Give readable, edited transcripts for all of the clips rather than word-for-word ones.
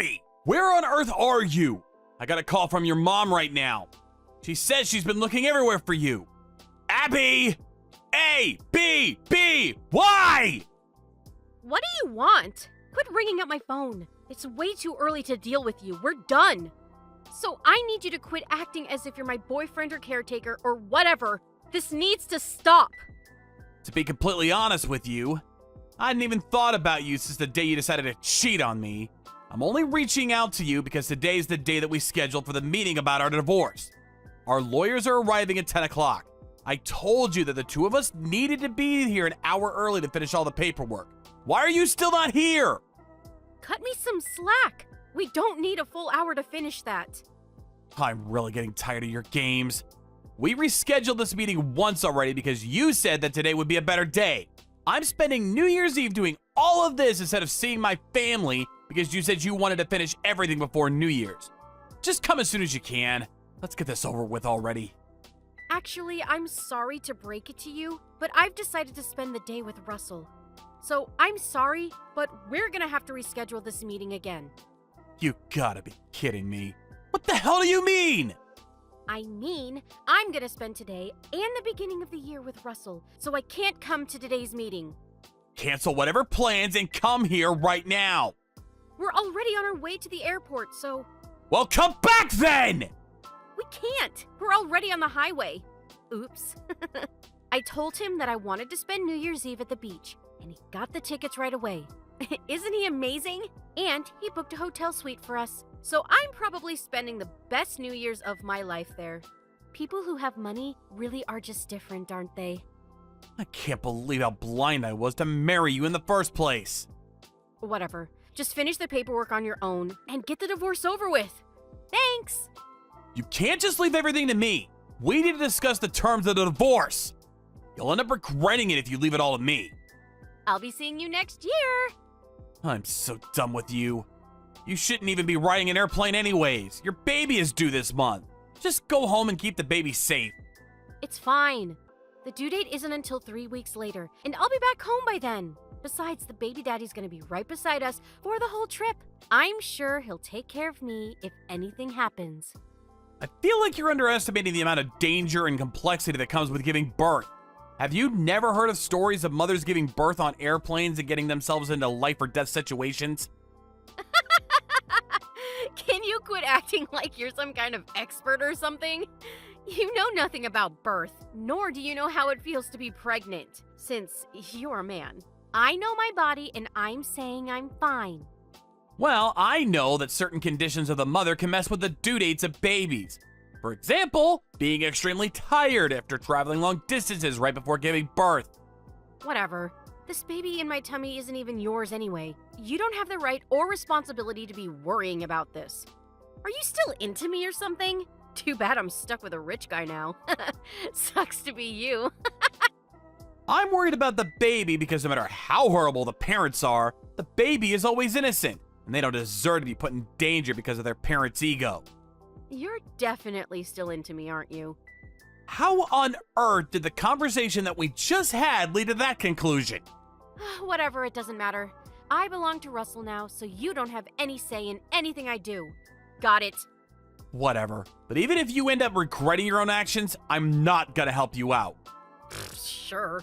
Abby! Where on earth are you? I got a call from your mom right now. She says she's been looking everywhere for you. Abby! A, B, B, Y! What do you want? Quit ringing up my phone. It's way too early to deal with you. We're done. So I need you to quit acting as if you're my boyfriend or caretaker or whatever. This needs to stop. To be completely honest with you, I hadn't even thought about you since the day you decided to cheat on me. I'm only reaching out to you because today's the day that we scheduled for the meeting about our divorce. Our lawyers are arriving at 10 o'clock. I told you that the two of us needed to be here an hour early to finish all the paperwork. Why are you still not here? Cut me some slack. We don't need a full hour to finish that. I'm really getting tired of your games. We rescheduled this meeting once already because you said that today would be a better day. I'm spending New Year's Eve doing all of this instead of seeing my family because you said you wanted to finish everything before New Year's. Just come as soon as you can. Let's get this over with already. Actually, I'm sorry to break it to you, but I've decided to spend the day with Russell. So I'm sorry, but we're gonna have to reschedule this meeting again. You gotta be kidding me. What the hell do you mean? I mean, I'm gonna spend today and the beginning of the year with Russell, so I can't come to today's meeting. Cancel whatever plans and come here right now. We're already on our way to the airport, so... Well, come back then! We can't! We're already on the highway. Oops. I told him that I wanted to spend New Year's Eve at the beach, and he got the tickets right away. Isn't he amazing? And he booked a hotel suite for us. So I'm probably spending the best New Year's of my life there. People who have money really are just different, aren't they? I can't believe how blind I was to marry you in the first place. Whatever. Just finish the paperwork on your own and get the divorce over with. Thanks! You can't just leave everything to me. We need to discuss the terms of the divorce. You'll end up regretting it if you leave it all to me. I'll be seeing you next year! I'm so done with you. You shouldn't even be riding an airplane anyways. Your baby is due this month. Just go home and keep the baby safe. It's fine. The due date isn't until 3 weeks later, and I'll be back home by then. Besides, the baby daddy's gonna be right beside us for the whole trip. I'm sure he'll take care of me if anything happens. I feel like you're underestimating the amount of danger and complexity that comes with giving birth. Have you never heard of stories of mothers giving birth on airplanes and getting themselves into life or death situations? Can you quit acting like you're some kind of expert or something? You know nothing about birth, nor do you know how it feels to be pregnant, since you're a man. I know my body, and I'm saying I'm fine. Well, I know that certain conditions of the mother can mess with the due dates of babies. For example, being extremely tired after traveling long distances right before giving birth. Whatever. This baby in my tummy isn't even yours anyway. You don't have the right or responsibility to be worrying about this. Are you still into me or something? Too bad I'm stuck with a rich guy now. Sucks to be you. I'm worried about the baby because no matter how horrible the parents are, the baby is always innocent, and they don't deserve to be put in danger because of their parents' ego. You're definitely still into me, aren't you? How on earth did the conversation that we just had lead to that conclusion? Whatever, it doesn't matter. I belong to Russell now, so you don't have any say in anything I do. Got it? Whatever. But even if you end up regretting your own actions, I'm not gonna help you out. Sure.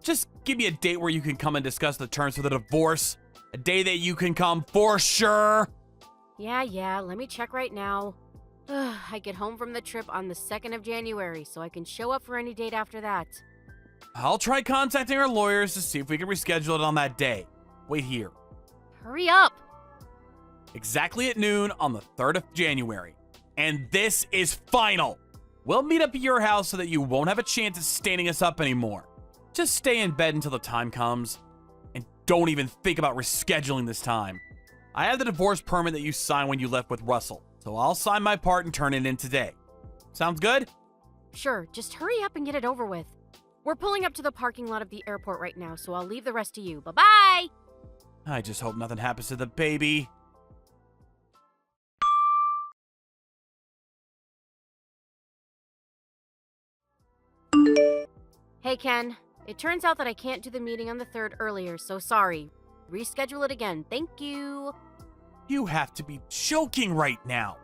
Just give me a date where you can come and discuss the terms for the divorce. A day that you can come for sure. Yeah, let me check right now. I get home from the trip on the 2nd of January, so I can show up for any date after that. I'll try contacting our lawyers to see if we can reschedule it on that day. Wait here. Hurry up! Exactly at noon on the 3rd of January. And this is final. We'll meet up at your house so that you won't have a chance at standing us up anymore. Just stay in bed until the time comes. And don't even think about rescheduling this time. I have the divorce permit that you signed when you left with Russell, so I'll sign my part and turn it in today. Sounds good? Sure, just hurry up and get it over with. We're pulling up to the parking lot of the airport right now, so I'll leave the rest to you. Bye-bye! I just hope nothing happens to the baby. Hey, Ken. It turns out that I can't do the meeting on the 3rd earlier, so sorry. Reschedule it again. Thank you. You have to be joking right now.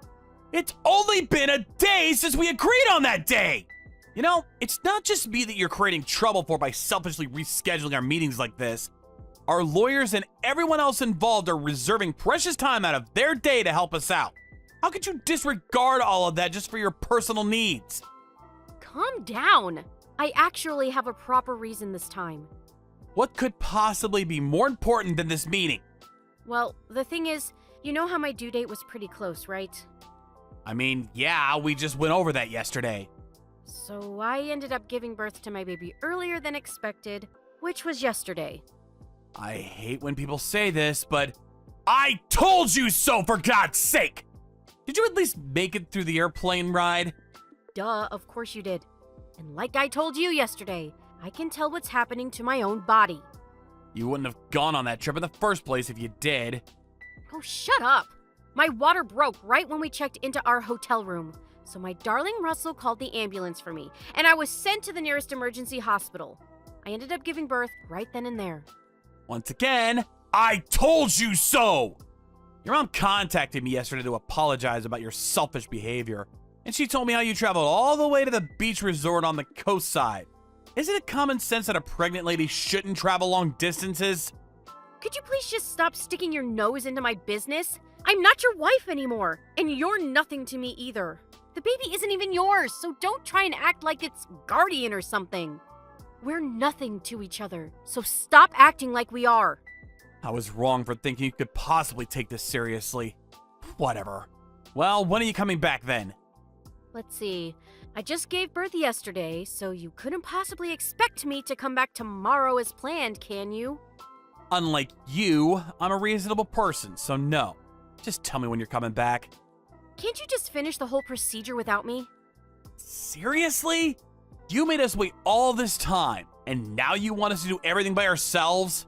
It's only been a day since we agreed on that day! You know, it's not just me that you're creating trouble for by selfishly rescheduling our meetings like this. Our lawyers and everyone else involved are reserving precious time out of their day to help us out. How could you disregard all of that just for your personal needs? Calm down. I actually have a proper reason this time. What could possibly be more important than this meeting? Well, the thing is, you know how my due date was pretty close, right? I mean, yeah, we just went over that yesterday. So I ended up giving birth to my baby earlier than expected, which was yesterday. I hate when people say this, but I told you so, for God's sake! Did you at least make it through the airplane ride? Duh, of course you did. And like I told you yesterday, I can tell what's happening to my own body. You wouldn't have gone on that trip in the first place if you did. Oh, shut up! My water broke right when we checked into our hotel room. So my darling Russell called the ambulance for me, and I was sent to the nearest emergency hospital. I ended up giving birth right then and there. Once again, I told you so! Your mom contacted me yesterday to apologize about your selfish behavior, and she told me how you traveled all the way to the beach resort on the coast side. Isn't it common sense that a pregnant lady shouldn't travel long distances? Could you please just stop sticking your nose into my business? I'm not your wife anymore, and you're nothing to me either. The baby isn't even yours, so don't try and act like it's guardian or something. We're nothing to each other, so stop acting like we are. I was wrong for thinking you could possibly take this seriously. Whatever. Well, when are you coming back then? Let's see. I just gave birth yesterday, so you couldn't possibly expect me to come back tomorrow as planned, can you? Unlike you, I'm a reasonable person, so no. Just tell me when you're coming back. Can't you just finish the whole procedure without me? Seriously? You made us wait all this time, and now you want us to do everything by ourselves?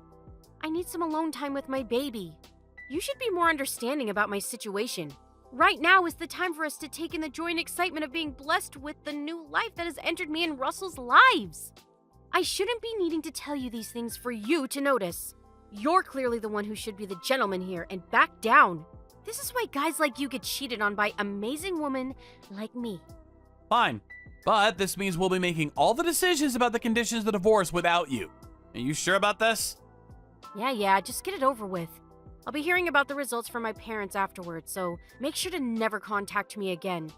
I need some alone time with my baby. You should be more understanding about my situation. Right now is the time for us to take in the joy and excitement of being blessed with the new life that has entered me and Russell's lives. I shouldn't be needing to tell you these things for you to notice. You're clearly the one who should be the gentleman here and back down. This is why guys like you get cheated on by amazing women like me. Fine, but this means we'll be making all the decisions about the conditions of the divorce without you. Are you sure about this? Yeah, just get it over with. I'll be hearing about the results from my parents afterwards, so make sure to never contact me again.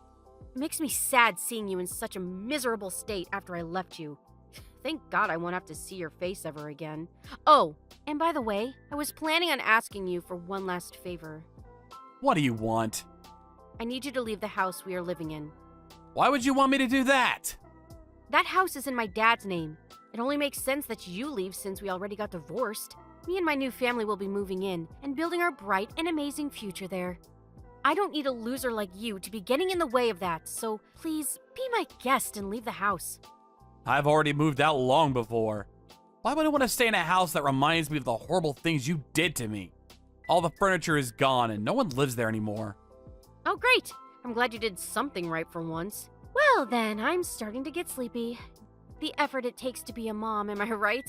It makes me sad seeing you in such a miserable state after I left you. Thank God I won't have to see your face ever again. Oh, and by the way, I was planning on asking you for one last favor. What do you want? I need you to leave the house we are living in. Why would you want me to do that? That house is in my dad's name. It only makes sense that you leave since we already got divorced. Me and my new family will be moving in and building our bright and amazing future there. I don't need a loser like you to be getting in the way of that, so please be my guest and leave the house. I've already moved out long before. Why would I want to stay in a house that reminds me of the horrible things you did to me? All the furniture is gone and no one lives there anymore. Oh, great. I'm glad you did something right for once. Well, then, I'm starting to get sleepy. The effort it takes to be a mom, am I right?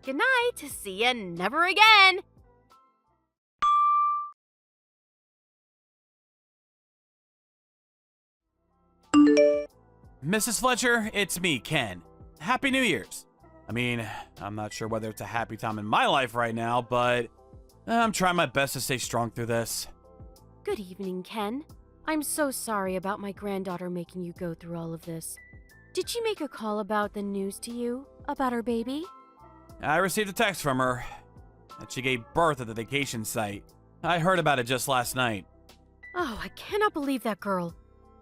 Good night. See ya never again. Mrs. Fletcher, it's me, Ken. Happy New Year's. I mean, I'm not sure whether it's a happy time in my life right now, but I'm trying my best to stay strong through this. Good evening, Ken. I'm so sorry about my granddaughter making you go through all of this. Did she make a call about the news to you? About her baby? I received a text from her that she gave birth at the vacation site. I heard about it just last night. Oh, I cannot believe that girl.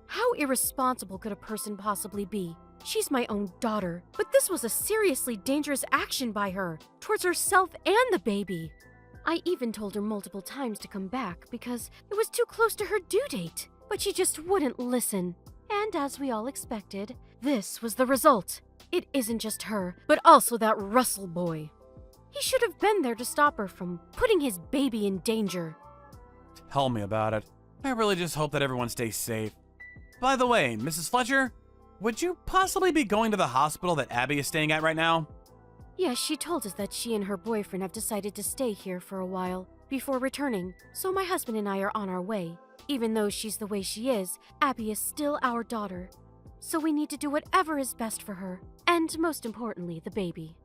How irresponsible could a person possibly be? She's my own daughter, but this was a seriously dangerous action by her, towards herself and the baby. I even told her multiple times to come back because it was too close to her due date, but she just wouldn't listen. And as we all expected, this was the result. It isn't just her, but also that Russell boy. He should have been there to stop her from putting his baby in danger. Tell me about it. I really just hope that everyone stays safe. By the way, Mrs. Fletcher, would you possibly be going to the hospital that Abby is staying at right now? Yes, she told us that she and her boyfriend have decided to stay here for a while. before returning, so my husband and I are on our way. Even though she's the way she is, Abby is still our daughter. So we need to do whatever is best for her, and most importantly, the baby.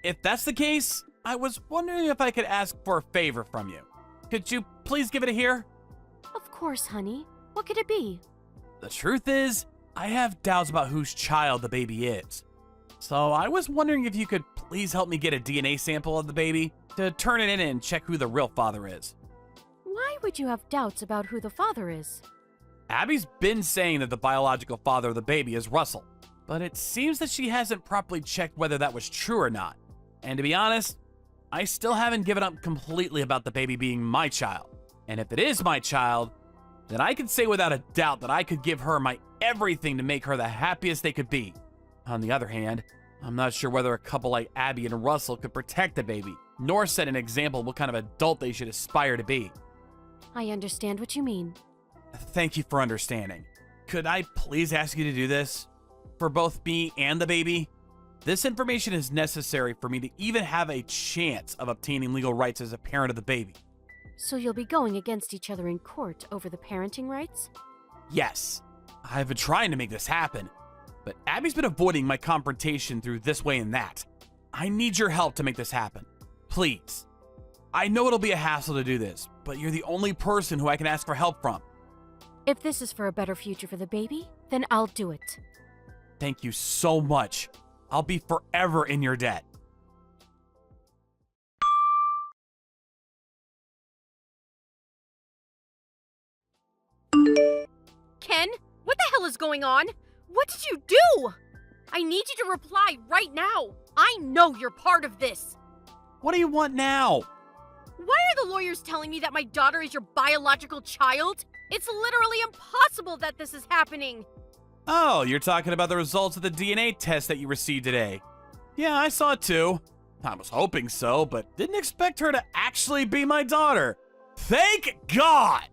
If that's the case, I was wondering if I could ask for a favor from you. Could you please give it a hear? Of course, honey. What could it be? The truth is, I have doubts about whose child the baby is. So I was wondering if you could please help me get a DNA sample of the baby to turn it in and check who the real father is. Why would you have doubts about who the father is? Abby's been saying that the biological father of the baby is Russell, but it seems that she hasn't properly checked whether that was true or not. And to be honest, I still haven't given up completely about the baby being my child. And if it is my child, then I can say without a doubt that I could give her my everything to make her the happiest they could be. On the other hand, I'm not sure whether a couple like Abby and Russell could protect the baby, nor set an example of what kind of adult they should aspire to be. I understand what you mean. Thank you for understanding. Could I please ask you to do this? For both me and the baby? This information is necessary for me to even have a chance of obtaining legal rights as a parent of the baby. So you'll be going against each other in court over the parenting rights? Yes. I've been trying to make this happen, but Abby's been avoiding my confrontation through this way and that. I need your help to make this happen. Please. I know it'll be a hassle to do this, but you're the only person who I can ask for help from. If this is for a better future for the baby, then I'll do it. Thank you so much. I'll be forever in your debt. Ken, what the hell is going on? What did you do? I need you to reply right now. I know you're part of this. What do you want now? Why are the lawyers telling me that my daughter is your biological child? It's literally impossible that this is happening. Oh, you're talking about the results of the DNA test that you received today. Yeah, I saw it too. I was hoping so, but didn't expect her to actually be my daughter. Thank God!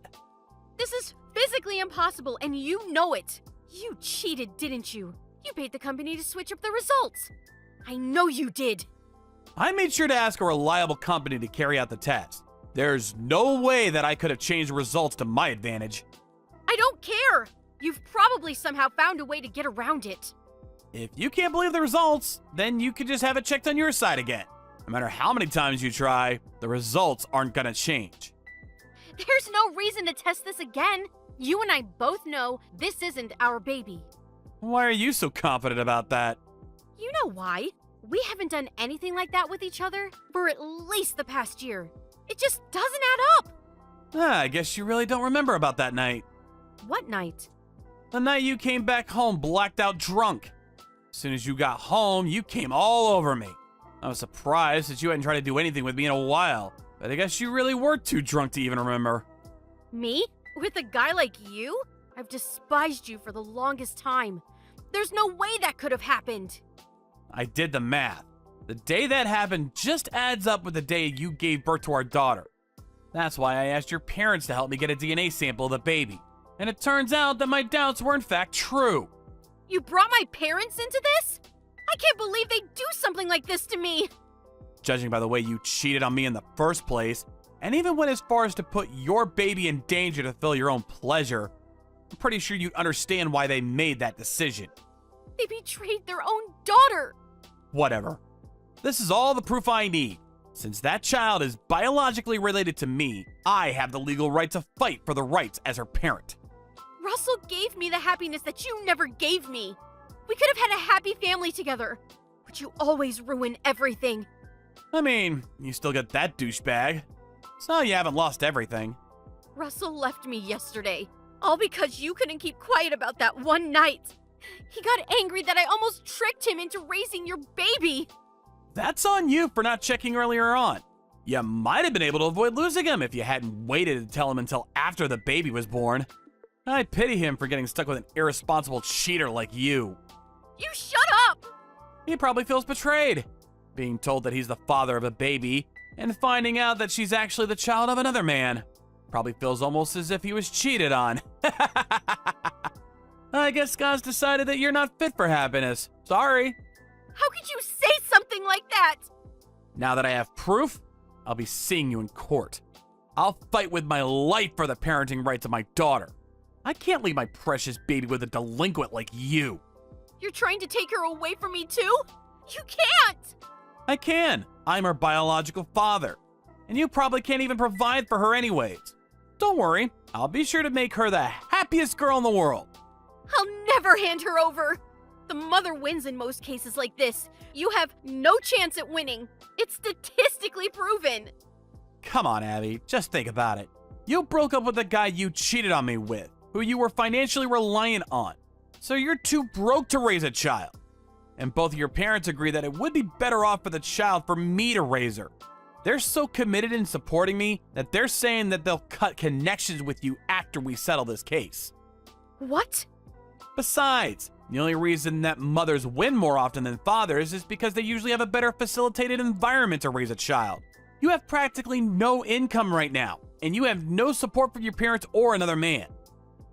This is physically impossible, and you know it. You cheated, didn't you? You paid the company to switch up the results. I know you did. I made sure to ask a reliable company to carry out the test. There's no way that I could have changed the results to my advantage. I don't care. You've probably somehow found a way to get around it. If you can't believe the results, then you could just have it checked on your side again. No matter how many times you try, the results aren't gonna change. There's no reason to test this again. You and I both know this isn't our baby. Why are you so confident about that? You know why? We haven't done anything like that with each other for at least the past year. It just doesn't add up. I guess you really don't remember about that night. What night? The night you came back home blacked out drunk. As soon as you got home, you came all over me. I was surprised that you hadn't tried to do anything with me in a while, but I guess you really were too drunk to even remember. Me? With a guy like you? I've despised you for the longest time. There's no way that could have happened. I did the math. The day that happened just adds up with the day you gave birth to our daughter. That's why I asked your parents to help me get a DNA sample of the baby. And it turns out that my doubts were in fact true. You brought my parents into this? I can't believe they'd do something like this to me. Judging by the way you cheated on me in the first place, and even went as far as to put your baby in danger to fill your own pleasure, I'm pretty sure you'd understand why they made that decision. They betrayed their own daughter. Whatever. This is all the proof I need. Since that child is biologically related to me, I have the legal right to fight for the rights as her parent. Russell gave me the happiness that you never gave me. We could have had a happy family together, but you always ruin everything. I mean, you still get that douchebag. So you haven't lost everything. Russell left me yesterday, all because you couldn't keep quiet about that one night. He got angry that I almost tricked him into raising your baby. That's on you for not checking earlier on. You might have been able to avoid losing him if you hadn't waited to tell him until after the baby was born. I pity him for getting stuck with an irresponsible cheater like you. You shut up! He probably feels betrayed, being told that he's the father of a baby and finding out that she's actually the child of another man. Probably feels almost as if he was cheated on. I guess God's decided that you're not fit for happiness. Sorry. How could you say something like that? Now that I have proof, I'll be seeing you in court. I'll fight with my life for the parenting rights of my daughter. I can't leave my precious baby with a delinquent like you. You're trying to take her away from me too? You can't! I can. I'm her biological father. And you probably can't even provide for her anyways. Don't worry, I'll be sure to make her the happiest girl in the world. I'll never hand her over. The mother wins in most cases like this. You have no chance at winning. It's statistically proven. Come on, Abby, just think about it. You broke up with the guy you cheated on me with, who you were financially reliant on. So you're too broke to raise a child. And both of your parents agree that it would be better off for the child for me to raise her. They're so committed in supporting me that they're saying that they'll cut connections with you after we settle this case. What? Besides, the only reason that mothers win more often than fathers is because they usually have a better facilitated environment to raise a child. You have practically no income right now, and you have no support from your parents or another man.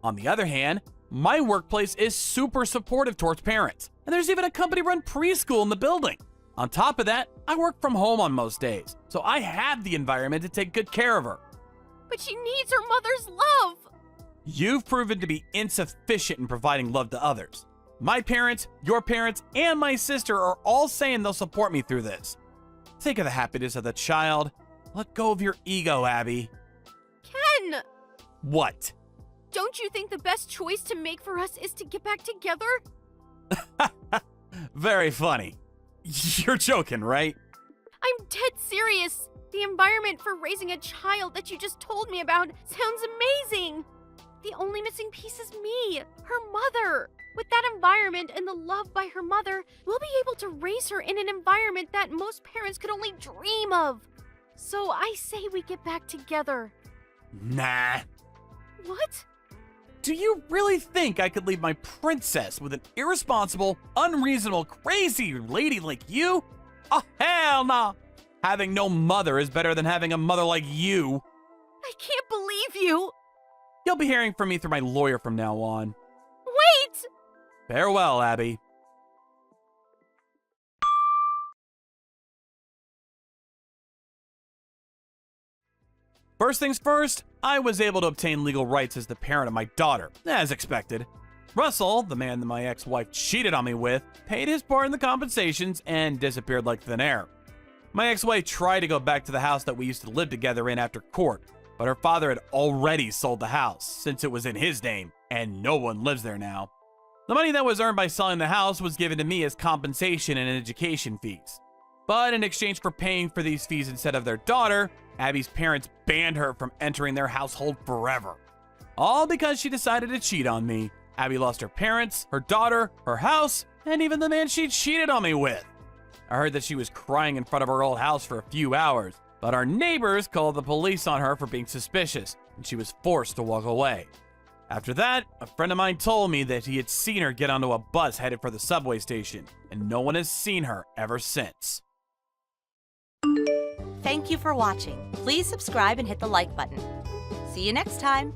On the other hand, my workplace is super supportive towards parents, and there's even a company-run preschool in the building. On top of that, I work from home on most days, so I have the environment to take good care of her. But she needs her mother's love. You've proven to be insufficient in providing love to others. My parents, your parents, and my sister are all saying they'll support me through this. Think of the happiness of the child. Let go of your ego, Abby. Ken! What? Don't you think the best choice to make for us is to get back together? Very funny. You're joking, right? I'm dead serious. The environment for raising a child that you just told me about sounds amazing. The only missing piece is me, her mother. With that environment and the love by her mother, we'll be able to raise her in an environment that most parents could only dream of. So I say we get back together. Nah. What? Do you really think I could leave my princess with an irresponsible, unreasonable, crazy lady like you? Oh, hell nah. Having no mother is better than having a mother like you. I can't believe you. You'll be hearing from me through my lawyer from now on. Wait! Farewell, Abby. First things first, I was able to obtain legal rights as the parent of my daughter, as expected. Russell, the man that my ex-wife cheated on me with, paid his part in the compensations and disappeared like thin air. My ex-wife tried to go back to the house that we used to live together in after court, but her father had already sold the house since it was in his name, and no one lives there now. The money that was earned by selling the house was given to me as compensation and education fees. But in exchange for paying for these fees instead of their daughter, Abby's parents banned her from entering their household forever. All because she decided to cheat on me. Abby lost her parents, her daughter, her house, and even the man she cheated on me with. I heard that she was crying in front of her old house for a few hours, but our neighbors called the police on her for being suspicious, and she was forced to walk away. After that, a friend of mine told me that he had seen her get onto a bus headed for the subway station, and no one has seen her ever since. Thank you for watching. Please subscribe and hit the like button. See you next time.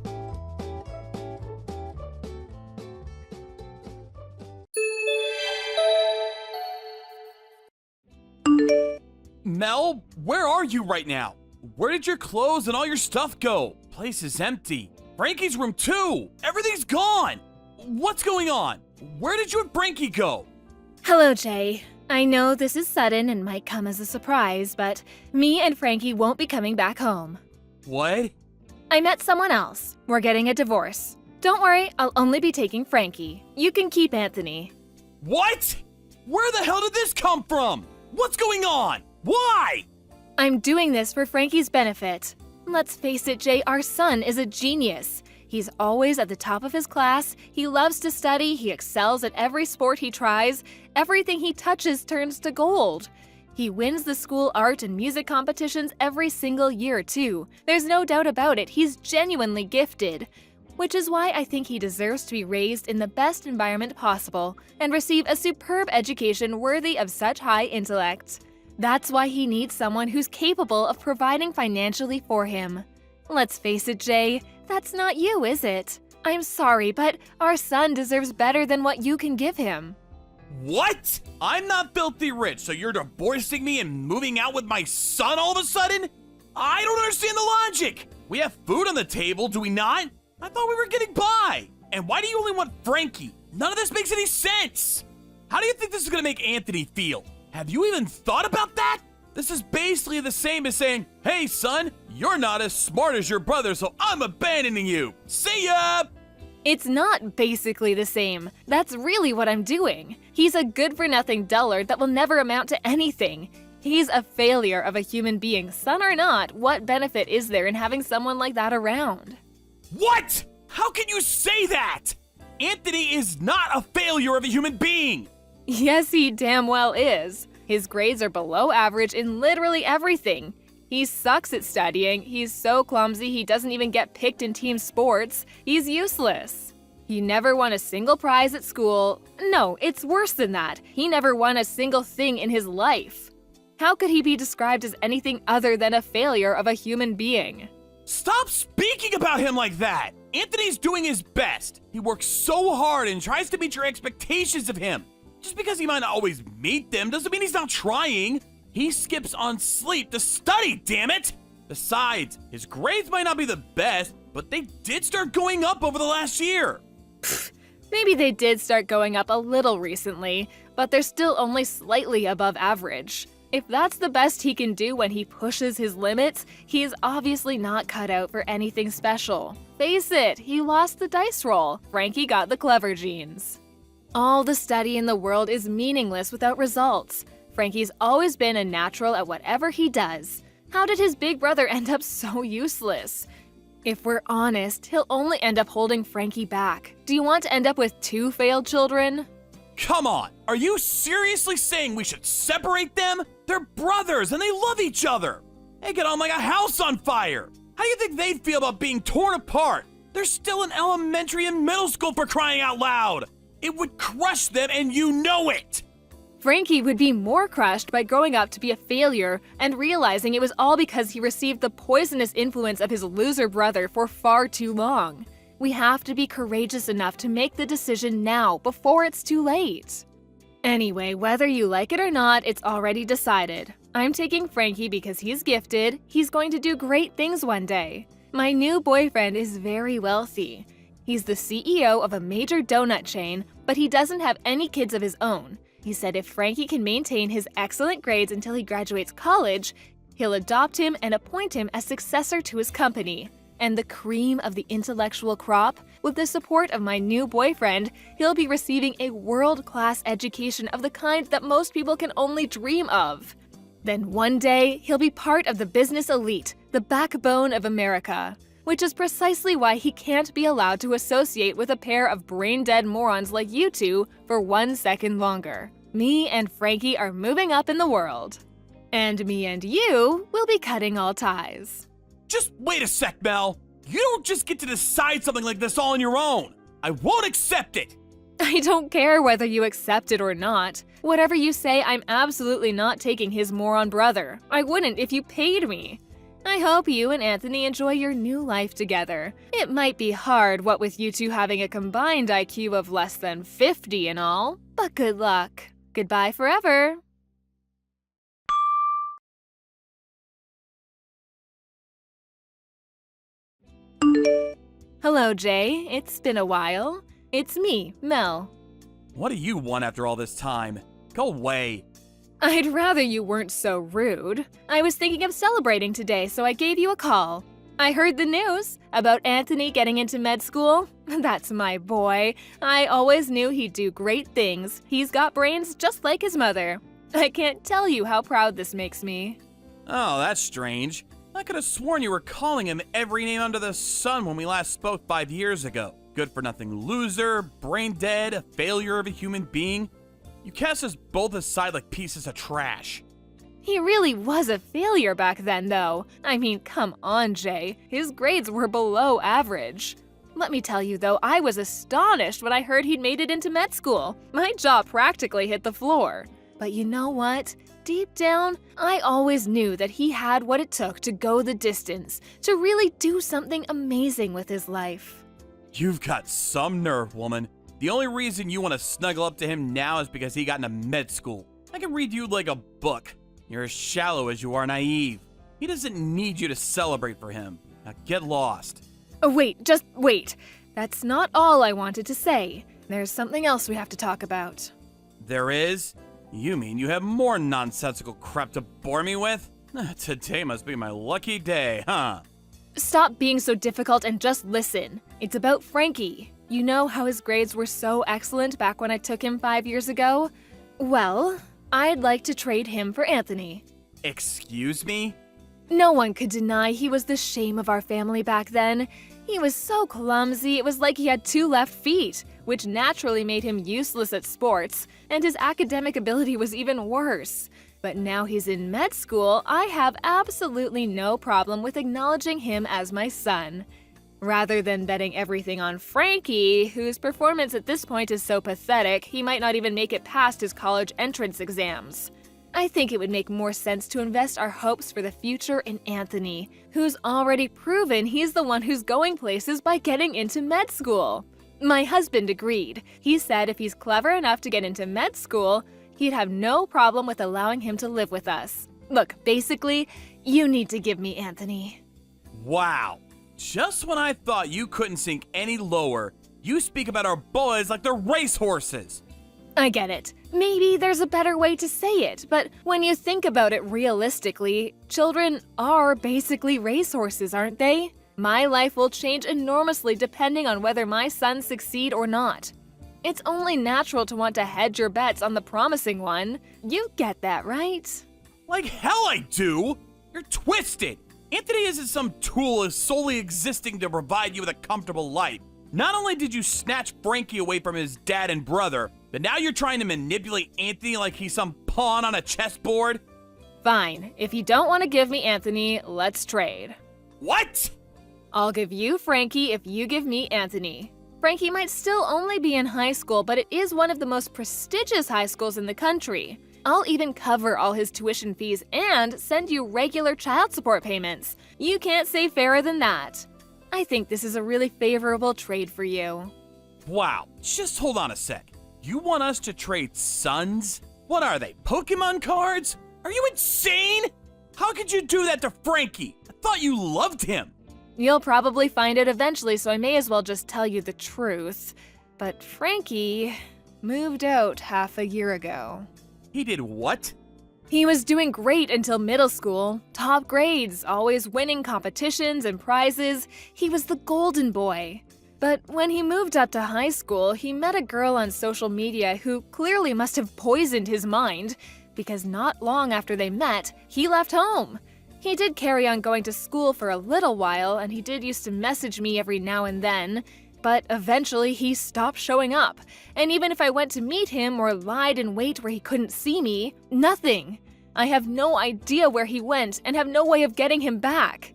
Mel, where are you right now? Where did your clothes and all your stuff go? Place is empty. Frankie's room too. Everything's gone. What's going on? Where did you and Frankie go? Hello, Jay. I know this is sudden and might come as a surprise, but me and Frankie won't be coming back home. What? I met someone else. We're getting a divorce. Don't worry, I'll only be taking Frankie. You can keep Anthony. What? Where the hell did this come from? What's going on? Why? I'm doing this for Frankie's benefit. Let's face it, Jay, our son is a genius. He's always at the top of his class, he loves to study, he excels at every sport he tries, everything he touches turns to gold. He wins the school art and music competitions every single year, too. There's no doubt about it, he's genuinely gifted. Which is why I think he deserves to be raised in the best environment possible and receive a superb education worthy of such high intellect. That's why he needs someone who's capable of providing financially for him. Let's face it, Jay, that's not you, is it? I'm sorry, but our son deserves better than what you can give him. What? I'm not filthy rich, so you're divorcing me and moving out with my son all of a sudden? I don't understand the logic. We have food on the table, do we not? I thought we were getting by. And why do you only want Frankie? None of this makes any sense. How do you think this is gonna make Anthony feel? Have you even thought about that? This is basically the same as saying, hey son, you're not as smart as your brother, so I'm abandoning you. See ya! It's not basically the same. That's really what I'm doing. He's a good-for-nothing dullard that will never amount to anything. He's a failure of a human being. Son or not, what benefit is there in having someone like that around? What? How can you say that? Anthony is not a failure of a human being. Yes, he damn well is. His grades are below average in literally everything. He sucks at studying, he's so clumsy he doesn't even get picked in team sports, he's useless. He never won a single prize at school. No, it's worse than that. He never won a single thing in his life. How could he be described as anything other than a failure of a human being? Stop speaking about him like that! Anthony's doing his best. He works so hard and tries to meet your expectations of him. Just because he might not always meet them doesn't mean he's not trying. He skips on sleep to study, damn it! Besides, his grades might not be the best, but they did start going up over the last year. Maybe they did start going up a little recently, but they're still only slightly above average. If that's the best he can do when he pushes his limits, he is obviously not cut out for anything special. Face it, he lost the dice roll. Frankie got the clever genes. All the study in the world is meaningless without results. Frankie's always been a natural at whatever he does. How did his big brother end up so useless? If we're honest, he'll only end up holding Frankie back. Do you want to end up with 2 failed children? Come on, are you seriously saying we should separate them? They're brothers and they love each other. They get on like a house on fire. How do you think they'd feel about being torn apart? They're still in elementary and middle school, for crying out loud. It would crush them and you know it. Frankie would be more crushed by growing up to be a failure and realizing it was all because he received the poisonous influence of his loser brother for far too long. We have to be courageous enough to make the decision now before it's too late. Anyway, whether you like it or not, it's already decided. I'm taking Frankie because he's gifted, he's going to do great things one day. My new boyfriend is very wealthy. He's the CEO of a major donut chain, but he doesn't have any kids of his own. He said if Frankie can maintain his excellent grades until he graduates college, he'll adopt him and appoint him as successor to his company. And the cream of the intellectual crop, with the support of my new boyfriend, he'll be receiving a world-class education of the kind that most people can only dream of. Then one day, he'll be part of the business elite, the backbone of America. Which is precisely why he can't be allowed to associate with a pair of brain-dead morons like you two for 1 second longer. Me and Frankie are moving up in the world. And me and you will be cutting all ties. Just wait a sec, Mel. You don't just get to decide something like this all on your own. I won't accept it. I don't care whether you accept it or not. Whatever you say, I'm absolutely not taking his moron brother. I wouldn't if you paid me. I hope you and Anthony enjoy your new life together. It might be hard, what with you two having a combined IQ of less than 50 and all, but good luck. Goodbye forever. Hello, Jay. It's been a while. It's me, Mel. What do you want after all this time? Go away. I'd rather you weren't so rude. I was thinking of celebrating today, so I gave you a call. I heard the news about Anthony getting into med school. That's my boy. I always knew he'd do great things. He's got brains just like his mother. I can't tell you how proud this makes me. Oh, that's strange. I could have sworn you were calling him every name under the sun when we last spoke 5 years ago. Good-for-nothing loser, brain dead, a failure of a human being. You cast us both aside like pieces of trash. He really was a failure back then, though. I mean, come on, Jay. His grades were below average. Let me tell you, though, I was astonished when I heard he'd made it into med school. My jaw practically hit the floor. But you know what? Deep down, I always knew that he had what it took to go the distance, to really do something amazing with his life. You've got some nerve, woman. The only reason you want to snuggle up to him now is because he got into med school. I can read you like a book. You're as shallow as you are naive. He doesn't need you to celebrate for him. Now get lost. Oh, wait, just wait. That's not all I wanted to say. There's something else we have to talk about. There is? You mean you have more nonsensical crap to bore me with? Today must be my lucky day, huh? Stop being so difficult and just listen. It's about Frankie. You know how his grades were so excellent back when I took him 5 years ago? Well, I'd like to trade him for Anthony. Excuse me? No one could deny he was the shame of our family back then. He was so clumsy, it was like he had 2 left feet, which naturally made him useless at sports, and his academic ability was even worse. But now he's in med school, I have absolutely no problem with acknowledging him as my son. Rather than betting everything on Frankie, whose performance at this point is so pathetic, he might not even make it past his college entrance exams. I think it would make more sense to invest our hopes for the future in Anthony, who's already proven he's the one who's going places by getting into med school. My husband agreed. He said if he's clever enough to get into med school, he'd have no problem with allowing him to live with us. Look, basically, you need to give me Anthony. Wow. Just when I thought you couldn't sink any lower, you speak about our boys like they're racehorses. I get it. Maybe there's a better way to say it, but when you think about it realistically, children are basically racehorses, aren't they? My life will change enormously depending on whether my sons succeed or not. It's only natural to want to hedge your bets on the promising one. You get that, right? Like hell I do! You're twisted! Anthony isn't some tool solely existing to provide you with a comfortable life. Not only did you snatch Frankie away from his dad and brother, but now you're trying to manipulate Anthony like he's some pawn on a chessboard? Fine. If you don't want to give me Anthony, let's trade. What? I'll give you Frankie if you give me Anthony. Frankie might still only be in high school, but it is one of the most prestigious high schools in the country. I'll even cover all his tuition fees and send you regular child support payments. You can't say fairer than that. I think this is a really favorable trade for you. Wow, just hold on a sec. You want us to trade sons? What are they, Pokemon cards? Are you insane? How could you do that to Frankie? I thought you loved him. You'll probably find it eventually, so I may as well just tell you the truth. But Frankie moved out half a year ago. He did what? He was doing great until middle school. Top grades, always winning competitions and prizes. He was the golden boy. But when he moved up to high school, he met a girl on social media who clearly must have poisoned his mind, because not long after they met, he left home. He did carry on going to school for a little while, and he did used to message me every now and then, but eventually he stopped showing up. And even if I went to meet him or lied in wait where he couldn't see me, nothing. I have no idea where he went and have no way of getting him back.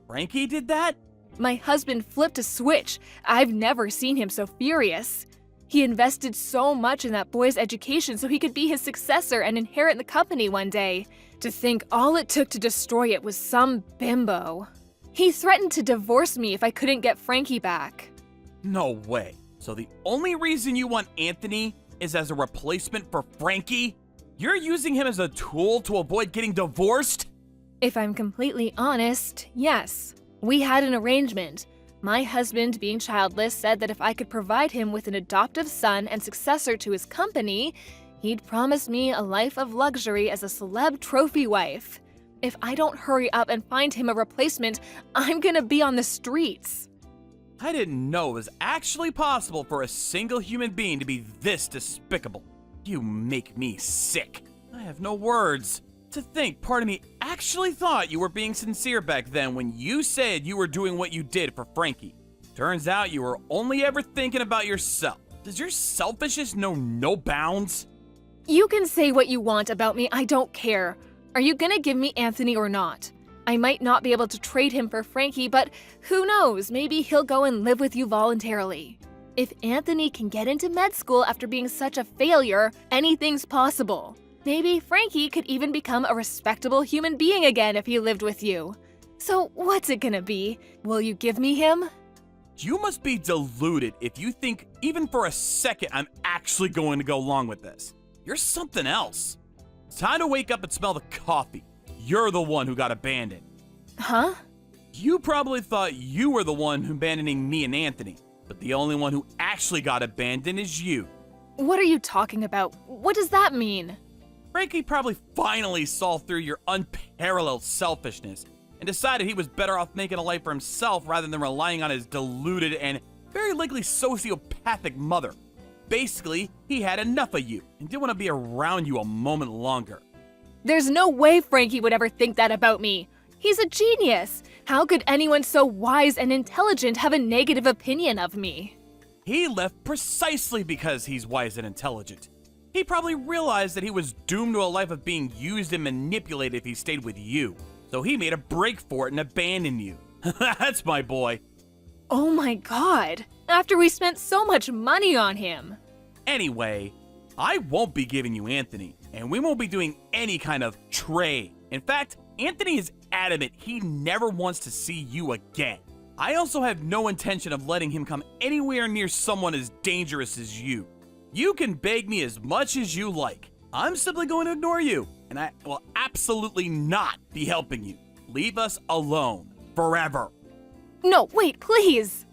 Frankie did that? My husband flipped a switch. I've never seen him so furious. He invested so much in that boy's education so he could be his successor and inherit the company one day. To think all it took to destroy it was some bimbo. He threatened to divorce me if I couldn't get Frankie back. No way. So the only reason you want Anthony is as a replacement for Frankie? You're using him as a tool to avoid getting divorced? If I'm completely honest, yes. We had an arrangement. My husband, being childless, said that if I could provide him with an adoptive son and successor to his company, he'd promise me a life of luxury as a celeb trophy wife. If I don't hurry up and find him a replacement, I'm gonna be on the streets. I didn't know it was actually possible for a single human being to be this despicable. You make me sick. I have no words. To think part of me actually thought you were being sincere back then when you said you were doing what you did for Frankie. Turns out you were only ever thinking about yourself. Does your selfishness know no bounds? You can say what you want about me, I don't care. Are you gonna give me Anthony or not? I might not be able to trade him for Frankie, but who knows, maybe he'll go and live with you voluntarily. If Anthony can get into med school after being such a failure, anything's possible. Maybe Frankie could even become a respectable human being again if he lived with you. So what's it gonna be? Will you give me him? You must be deluded if you think even for a second I'm actually going to go along with this. You're something else. It's time to wake up and smell the coffee. You're the one who got abandoned. Huh? You probably thought you were the one abandoning me and Anthony, but the only one who actually got abandoned is you. What are you talking about? What does that mean? Frankie probably finally saw through your unparalleled selfishness and decided he was better off making a life for himself rather than relying on his deluded and very likely sociopathic mother. Basically, he had enough of you and didn't want to be around you a moment longer. There's no way Frankie would ever think that about me. He's a genius. How could anyone so wise and intelligent have a negative opinion of me? He left precisely because he's wise and intelligent. He probably realized that he was doomed to a life of being used and manipulated if he stayed with you. So he made a break for it and abandoned you. That's my boy. Oh my god. After we spent so much money on him. Anyway, I won't be giving you Anthony, and we won't be doing any kind of trade. In fact, Anthony is adamant he never wants to see you again. I also have no intention of letting him come anywhere near someone as dangerous as you. You can beg me as much as you like. I'm simply going to ignore you, and I will absolutely not be helping you. Leave us alone. Forever. No, wait, please.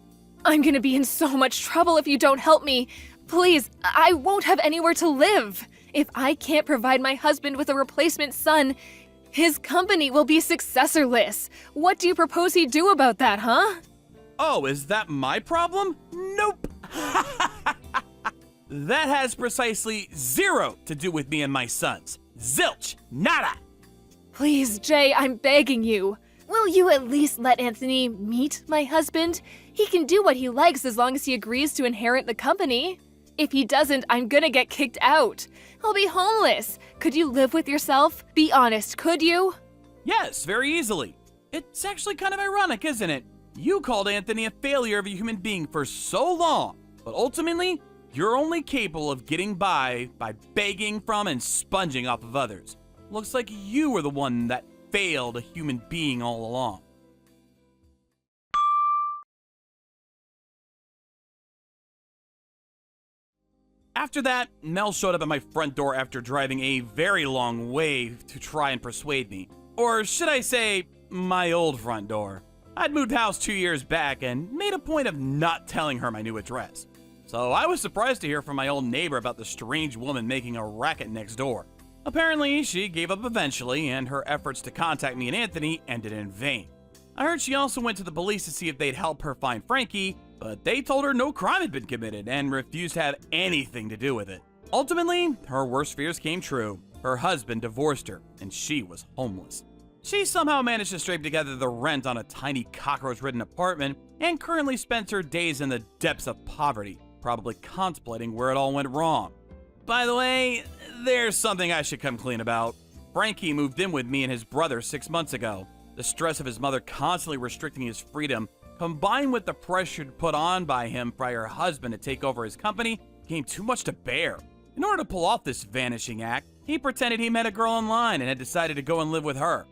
I'm gonna be in so much trouble if you don't help me. Please, I won't have anywhere to live. If I can't provide my husband with a replacement son, his company will be successorless. What do you propose he do about that, huh? Oh, is that my problem? Nope. That has precisely zero to do with me and my sons. Zilch. Nada. Please, Jay, I'm begging you. Will you at least let Anthony meet my husband? He can do what he likes as long as he agrees to inherit the company. If he doesn't, I'm gonna get kicked out. I'll be homeless. Could you live with yourself? Be honest, could you? Yes, very easily. It's actually kind of ironic, isn't it? You called Anthony a failure of a human being for so long, but ultimately, you're only capable of getting by begging from and sponging off of others. Looks like you were the one that failed a human being all along. After that, Mel showed up at my front door after driving a very long way to try and persuade me. Or should I say, my old front door. I'd moved house 2 years back and made a point of not telling her my new address. So I was surprised to hear from my old neighbor about the strange woman making a racket next door. Apparently, she gave up eventually, and her efforts to contact me and Anthony ended in vain. I heard she also went to the police to see if they'd help her find Frankie, but they told her no crime had been committed and refused to have anything to do with it. Ultimately, her worst fears came true. Her husband divorced her, and she was homeless. She somehow managed to scrape together the rent on a tiny cockroach-ridden apartment and currently spends her days in the depths of poverty, probably contemplating where it all went wrong. By the way, there's something I should come clean about. Frankie moved in with me and his brother 6 months ago. The stress of his mother constantly restricting his freedom, combined with the pressure put on by him by her husband to take over his company, became too much to bear. In order to pull off this vanishing act, he pretended he met a girl online and had decided to go and live with her.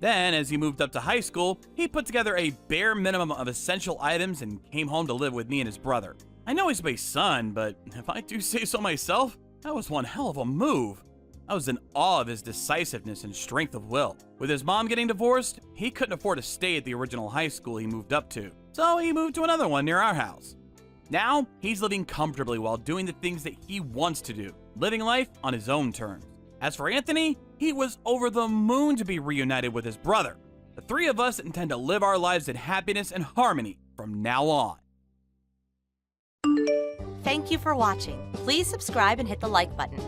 Then, as he moved up to high school, he put together a bare minimum of essential items and came home to live with me and his brother. I know he's my son, but if I do say so myself, that was one hell of a move. I was in awe of his decisiveness and strength of will. With his mom getting divorced, he couldn't afford to stay at the original high school he moved up to, so he moved to another one near our house. Now, he's living comfortably while doing the things that he wants to do, living life on his own terms. As for Anthony, he was over the moon to be reunited with his brother. The three of us intend to live our lives in happiness and harmony from now on. Thank you for watching. Please subscribe and hit the like button.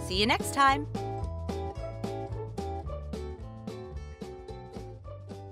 See you next time.